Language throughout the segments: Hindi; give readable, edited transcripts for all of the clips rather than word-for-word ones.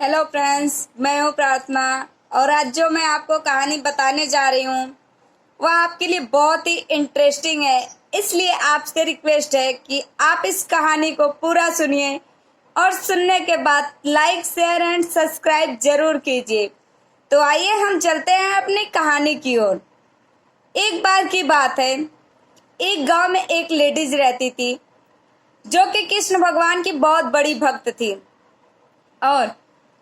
हेलो फ्रेंड्स, मैं हूँ प्रार्थना। और आज जो मैं आपको कहानी बताने जा रही हूँ वह आपके लिए बहुत ही इंटरेस्टिंग है। इसलिए आपसे रिक्वेस्ट है कि आप इस कहानी को पूरा सुनिए और सुनने के बाद लाइक, शेयर एंड सब्सक्राइब जरूर कीजिए। तो आइए हम चलते हैं अपनी कहानी की ओर। एक बार की बात है, एक गांव में एक लेडीज रहती थी जो कि कृष्ण भगवान की बहुत बड़ी भक्त थी और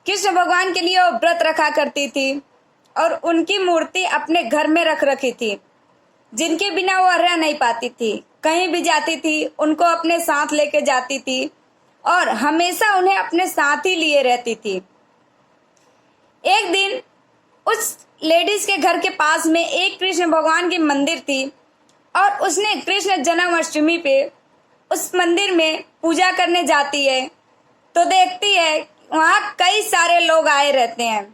कृष्ण भगवान के लिए वो व्रत रखा करती थी और उनकी मूर्ति अपने घर में रख रखी थी, जिनके बिना वो रह नहीं पाती थी। कहीं भी जाती थी उनको अपने साथ लेके जाती थी और हमेशा उन्हें अपने साथ ही लिए रहती थी। एक दिन उस लेडीज के घर के पास में एक कृष्ण भगवान की मंदिर थी और उसने कृष्ण जन्माष्टमी पे उस मंदिर में पूजा करने जाती है तो देखती है वहां कई सारे लोग आए रहते हैं।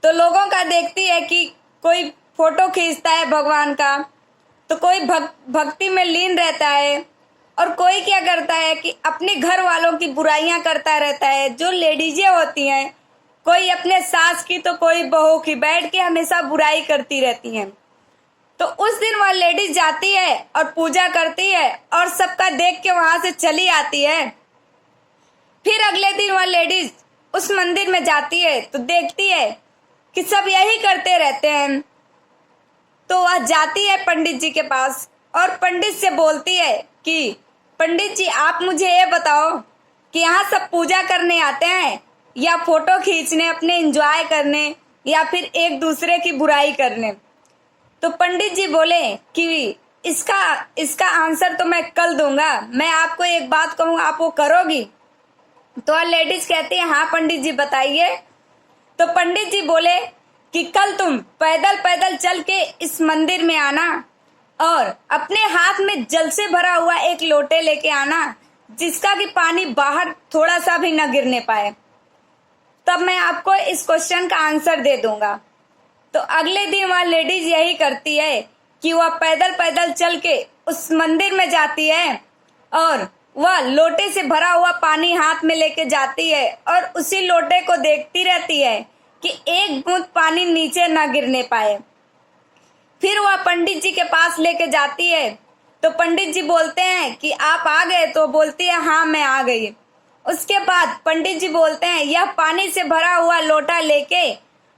तो लोगों का देखती है कि कोई फोटो खींचता है भगवान का, तो कोई भक्ति में लीन रहता है और कोई क्या करता है कि अपने घर वालों की बुराइयां करता रहता है। जो लेडीजें होती हैं, कोई अपने सास की तो कोई बहू की, बैठ के हमेशा बुराई करती रहती हैं। तो उस दिन वह लेडीज जाती है और पूजा करती है और सबका देख के वहां से चली आती है। फिर अगले दिन वह लेडीज उस मंदिर में जाती है तो देखती है कि सब यही करते रहते हैं। तो वह जाती है पंडित जी के पास और पंडित से बोलती है कि पंडित जी, आप मुझे ये बताओ कि यहाँ सब पूजा करने आते हैं या फोटो खींचने, अपने एंजॉय करने, या फिर एक दूसरे की बुराई करने। तो पंडित जी बोले कि इसका आंसर तो मैं कल दूंगा, मैं आपको एक बात कहूंगा, आप वो करोगी? तो लेडीज कहती है हाँ पंडित जी बताइए। तो पंडित जी बोले कि कल तुम पैदल पैदल चल के इस मंदिर में आना और अपने हाथ में जल से भरा हुआ एक लोटे लेके आना, जिसका कि पानी बाहर थोड़ा सा भी न गिरने पाए, तब मैं आपको इस क्वेश्चन का आंसर दे दूंगा। तो अगले दिन वह लेडीज यही करती है कि वह पैदल पैदल चल के उस मंदिर में जाती है और वह लोटे से भरा हुआ पानी हाथ में लेके जाती है और उसी लोटे को देखती रहती है कि एक बूंद पानी नीचे ना गिरने पाए। फिर वह पंडित जी के पास लेके जाती है तो पंडित जी बोलते हैं कि आप आ गए? तो बोलती है हाँ मैं आ गई। उसके बाद पंडित जी बोलते हैं यह पानी से भरा हुआ लोटा लेके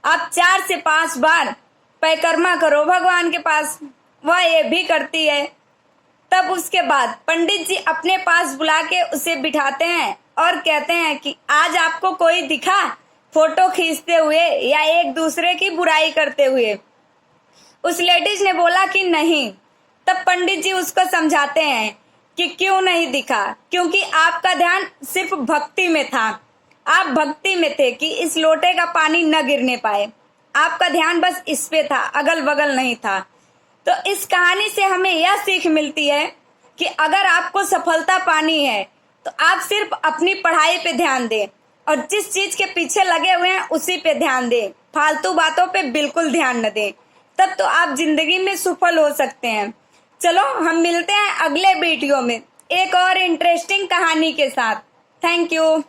आप 4 से 5 बार परिक्रमा करो भगवान के पास। वह ये भी करती है। तब उसके बाद पंडित जी अपने पास बुला के उसे बिठाते हैं और कहते हैं कि आज आपको कोई दिखा फोटो खींचते हुए या एक दूसरे की बुराई करते हुए? उस लेडीज ने बोला कि नहीं। तब पंडित जी उसको समझाते हैं कि क्यों नहीं दिखा, क्योंकि आपका ध्यान सिर्फ भक्ति में था। आप भक्ति में थे कि इस लोटे का पानी न गिरने पाए, आपका ध्यान बस इस पे था, अगल बगल नहीं था। तो इस कहानी से हमें यह सीख मिलती है कि अगर आपको सफलता पानी है तो आप सिर्फ अपनी पढ़ाई पे ध्यान दें और जिस चीज के पीछे लगे हुए हैं उसी पे ध्यान दें, फालतू बातों पे बिल्कुल ध्यान न दें। तब तो आप जिंदगी में सफल हो सकते हैं। चलो हम मिलते हैं अगले वीडियो में एक और इंटरेस्टिंग कहानी के साथ। Thank you.